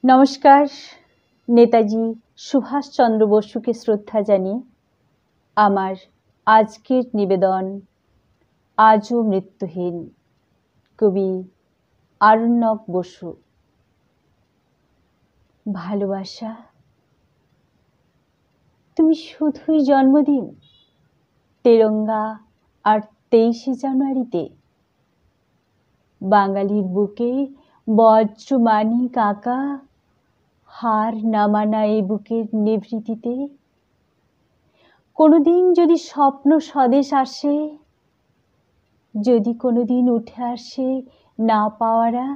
নমস্কার। নেতাজি সুভাষচন্দ্র বসুকে শ্রদ্ধা জানিয়ে আমার আজকের নিবেদন আজও মৃত্যুহীন, কবি আরণ্যক বসু। ভালোবাসা, তুমি শুধুই জন্মদিন, তেরঙ্গা আর 23শে জানুয়ারিতে। বাঙালির বুকে বজ্রমানিক আঁকা, হার না মানা এই বুকের নিভৃতিতে। কোনোদিন যদি স্বপ্ন স্বদেশ আসে, যদি কোনোদিন উঠে আসে না পাওয়ারা,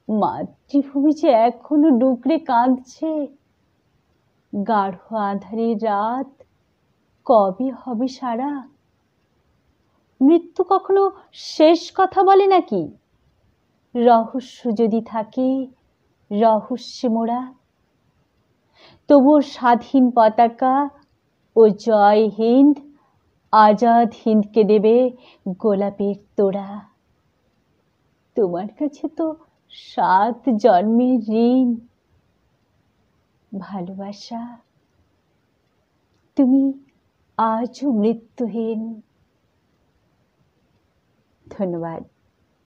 মাতৃভূমি যে এখনো ডুকরে কাঁদছে। গাঢ় আঁধারের রাত কবে হবে সারা? মৃত্যু কখনো শেষ কথা বলে নাকি? রহস্য যদি থাকে, রহস্যে মোড়া, তবুও স্বাধীন পতাকা ও জয় হিন্দ, আজাদ হিন্দকে দেবে গোলাপের তোড়া। তোমার কাছে তো 7 জন্মের ঋণ। ভালোবাসা, তুমি আজও মৃত্যুহীন। ধন্যবাদ।